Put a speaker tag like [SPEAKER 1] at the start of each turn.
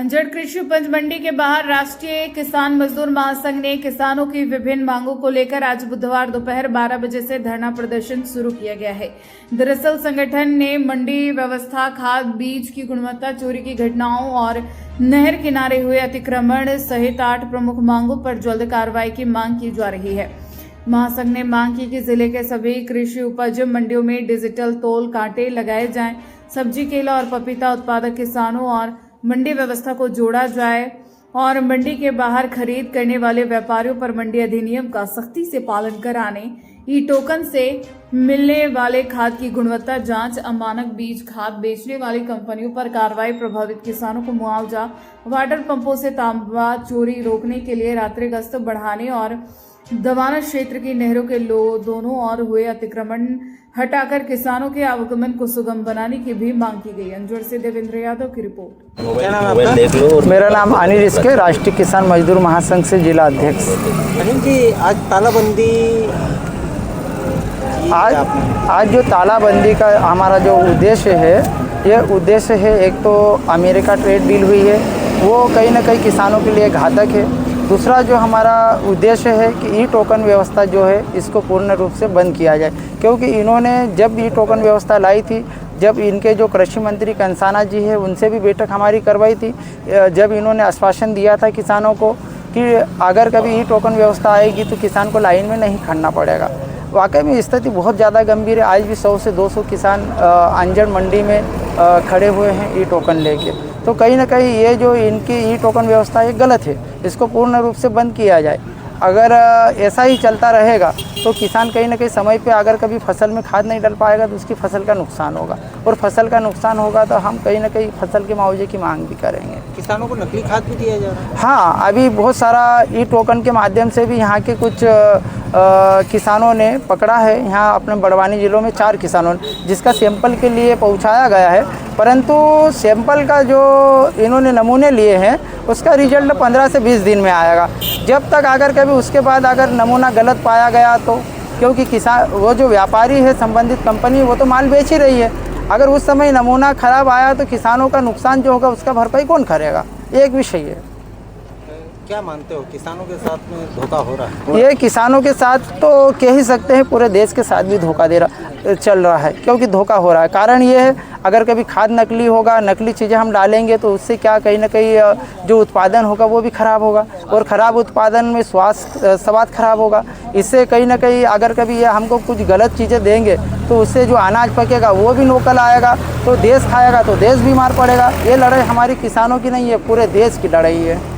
[SPEAKER 1] अंजड़ कृषि उपज मंडी के बाहर राष्ट्रीय किसान मजदूर महासंघ ने किसानों की विभिन्न मांगों को लेकर आज बुधवार दोपहर 12 बजे से धरना प्रदर्शन शुरू किया गया है। दरअसल संगठन ने मंडी व्यवस्था, खाद बीज की गुणवत्ता, चोरी की घटनाओं और नहर किनारे हुए अतिक्रमण सहित 8 प्रमुख मांगों पर जल्द कार्रवाई की मांग की जा रही है। महासंघ ने मांग की कि जिले के सभी कृषि उपज मंडियों में डिजिटल तोल कांटे लगाए जाएं, सब्जी, केला और पपीता उत्पादक किसानों और मंडी व्यवस्था को जोड़ा जाए और मंडी के बाहर खरीद करने वाले व्यापारियों पर मंडी अधिनियम का सख्ती से पालन कराने, ई टोकन से मिलने वाले खाद की गुणवत्ता जांच, अमानक बीज खाद बेचने वाली कंपनियों पर कार्रवाई, प्रभावित किसानों को मुआवजा, वाटर पंपों से तांबा चोरी रोकने के लिए रात्रि गश्त बढ़ाने और दवाना क्षेत्र की नहरों के दोनों ओर हुए अतिक्रमण हटाकर किसानों के आवागमन को सुगम बनाने की भी मांग की गई। अंजड़ से देवेंद्र यादव की रिपोर्ट।
[SPEAKER 2] क्या नाम है आपका?
[SPEAKER 3] मेरा नाम अनिल इसके, राष्ट्रीय किसान मजदूर महासंघ से जिला अध्यक्ष।
[SPEAKER 2] अनिल जी, आज तालाबंदी
[SPEAKER 3] आज जो तालाबंदी का हमारा जो उद्देश्य है, ये उद्देश्य है, एक तो अमेरिका ट्रेड डील हुई है, वो कहीं ना कहीं किसानों के लिए घातक है। दूसरा जो हमारा उद्देश्य है कि ई टोकन व्यवस्था जो है इसको पूर्ण रूप से बंद किया जाए, क्योंकि इन्होंने जब ई टोकन व्यवस्था लाई थी, जब इनके जो कृषि मंत्री कंसाना जी है उनसे भी बैठक हमारी करवाई थी, जब इन्होंने आश्वासन दिया था किसानों को कि अगर कभी ई टोकन व्यवस्था आएगी तो किसान को लाइन में नहीं खड़ना पड़ेगा। वाकई में स्थिति बहुत ज़्यादा गंभीर है। आज भी 100 से 200 किसान अंजड़ मंडी में खड़े हुए हैं ई टोकन लेके। तो कहीं ना कहीं ये जो इनकी ई टोकन व्यवस्था है गलत है, इसको पूर्ण रूप से बंद किया जाए। अगर ऐसा ही चलता रहेगा तो किसान कहीं ना कहीं समय पे अगर कभी फसल में खाद नहीं डाल पाएगा तो उसकी फसल का नुकसान होगा, और फसल का नुकसान होगा तो हम कहीं ना कहीं फसल के मुआवजे की मांग भी करेंगे।
[SPEAKER 2] किसानों को नकली खाद भी दिया जा रहा है?
[SPEAKER 3] हाँ, अभी बहुत सारा ई टोकन के माध्यम से भी यहाँ के कुछ किसानों ने पकड़ा है। यहाँ अपने बड़वानी जिलों में 4 किसानों ने, जिसका सैंपल के लिए पहुँचाया गया है, परंतु सैंपल का जो इन्होंने नमूने लिए हैं उसका रिजल्ट 15 से 20 दिन में आएगा। जब तक अगर कभी उसके बाद अगर नमूना गलत पाया गया तो, क्योंकि किसान वो जो व्यापारी है, संबंधित कंपनी, वो तो माल बेच ही रही है, अगर उस समय नमूना खराब आया तो किसानों का नुकसान जो होगा उसका भरपाई कौन करेगा? ये एक विषय है।
[SPEAKER 2] क्या मानते हो, किसानों के साथ में धोखा हो रहा है?
[SPEAKER 3] ये किसानों के साथ तो कह ही सकते हैं, पूरे देश के साथ भी धोखा चल रहा है, क्योंकि धोखा हो रहा है। कारण ये है, अगर कभी खाद नकली होगा, नकली चीज़ें हम डालेंगे तो उससे क्या कहीं ना कहीं जो उत्पादन होगा वो भी खराब होगा, और ख़राब उत्पादन में स्वाद खराब होगा। इससे कहीं ना कहीं अगर कभी ये हमको कुछ गलत चीज़ें देंगे तो उससे जो अनाज पकेगा वो भी नकल आएगा, तो देश खाएगा तो देश बीमार पड़ेगा। ये लड़ाई हमारी किसानों की नहीं है, पूरे देश की लड़ाई है।